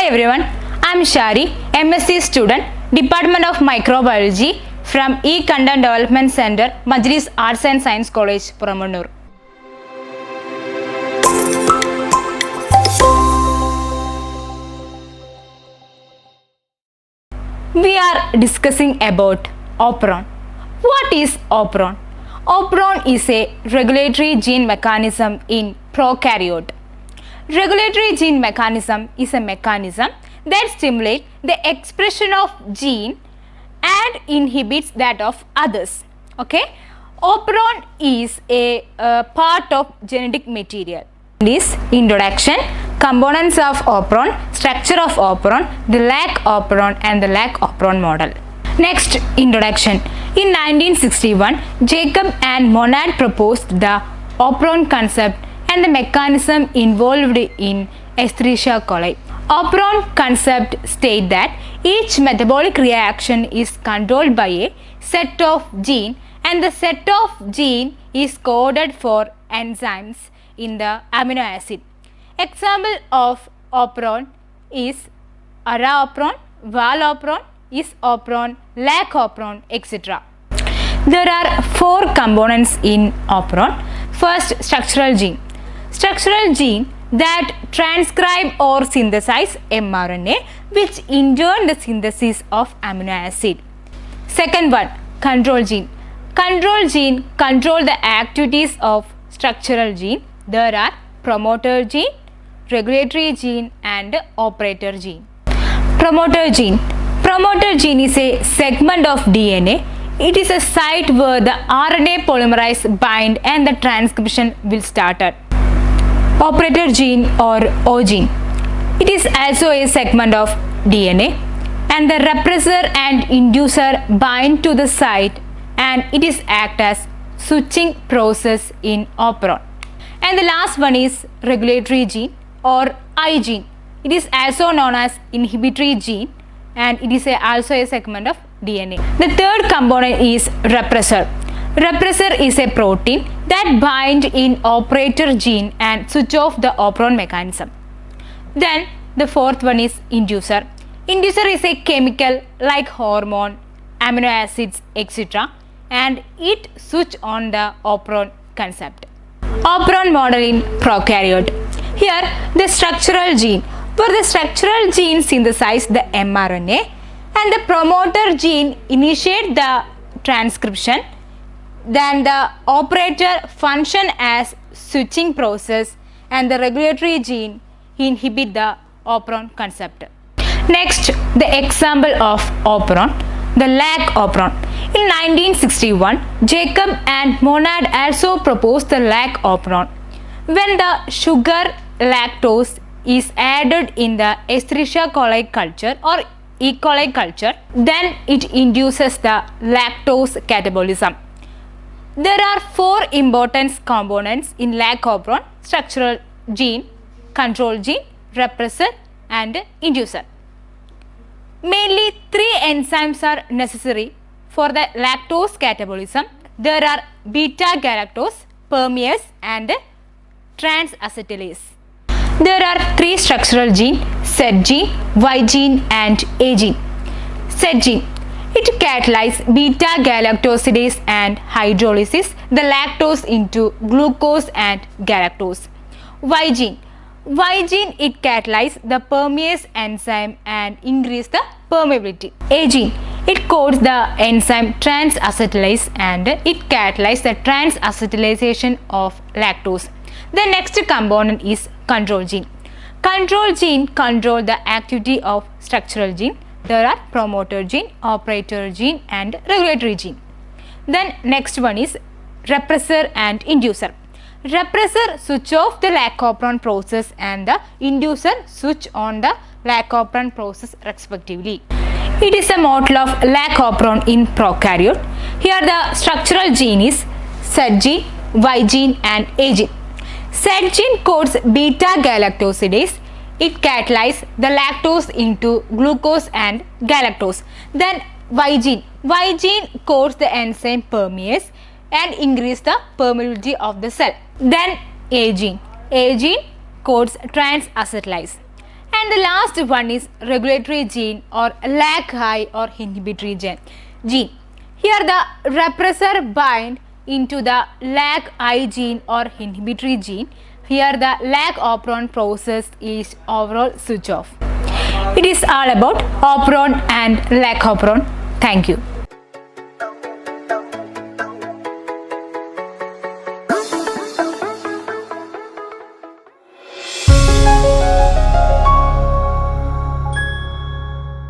Hi everyone, I am Shari, MSc student, Department of Microbiology from E-Content Development Center, Majlis Arts and Science College, Puramanur. We are discussing about operon. What is operon? Operon is a regulatory gene mechanism in prokaryote. Regulatory gene mechanism is a mechanism that stimulates the expression of gene and inhibits that of others. Okay? Operon is a part of genetic material. This introduction, components of operon, structure of operon, the lac operon and the lac operon model. Next, introduction. In 1961, Jacob and Monod proposed the operon concept and the mechanism involved in Escherichia coli. Operon concept states that each metabolic reaction is controlled by a set of gene and the set of gene is coded for enzymes in the amino acid. Example of operon is ara operon, val operon, is operon, lac operon, etc. There are 4 components in operon. First, structural gene. Structural gene that transcribe or synthesize mRNA, which in turn the synthesis of amino acid. Second one, control gene. Control gene control the activities of structural gene. There are promoter gene, regulatory gene and operator gene. Promoter gene. Promoter gene is a segment of DNA. It is a site where the RNA polymerase bind and the transcription will start. Operator gene or O gene. It is also a segment of DNA and the repressor and inducer bind to the site and it is act as switching process in operon. And the last one is regulatory gene or I gene. It is also known as inhibitory gene and it is also a segment of DNA. The third component is repressor. Repressor is a protein that binds in operator gene and switch off the operon mechanism. Then the fourth one is inducer. Inducer is a chemical like hormone, amino acids, etc. and it switch on the operon concept. Operon model in prokaryote. Here the structural gene, where the structural gene synthesize the mRNA and the promoter gene initiate the transcription. Then the operator function as switching process and the regulatory gene inhibit the operon concept. Next, the example of operon, the lac operon. In 1961, Jacob and Monod also proposed the lac operon. When the sugar lactose is added in the Escherichia coli culture or E. coli culture, then it induces the lactose catabolism. There are 4 important components in lac operon: structural gene, control gene, repressor and inducer. Mainly 3 enzymes are necessary for the lactose catabolism. There are beta-galactose, permease and transacetylase. There are 3 structural genes: Z gene, Y gene and A gene. Z gene. It catalyzes beta-galactosidase and hydrolysis the lactose into glucose and galactose. Y gene. Y gene it catalyzes the permease enzyme and increase the permeability. A gene. It codes the enzyme transacetylase and it catalyzes the transacetylation of lactose. The next component is control gene. Control gene control the activity of structural gene. There are promoter gene, operator gene and regulatory gene. Then next one is repressor and inducer. Repressor switch off the lac operon process and the inducer switch on the lac operon process respectively. It is a model of lac operon in prokaryote. Here the structural gene is Z gene, Y gene and A gene. Z gene codes beta-galactosidase. It catalyzes the lactose into glucose and galactose. Then Y gene. Y gene codes the enzyme permease and increase the permeability of the cell. Then A gene. A gene codes transacetylase. And the last one is regulatory gene or lac-I or inhibitory gene. Here the repressor bind into the lac-I gene or inhibitory gene. Here the lac-operon process is overall switch off. It is all about operon and lac-operon. Thank you.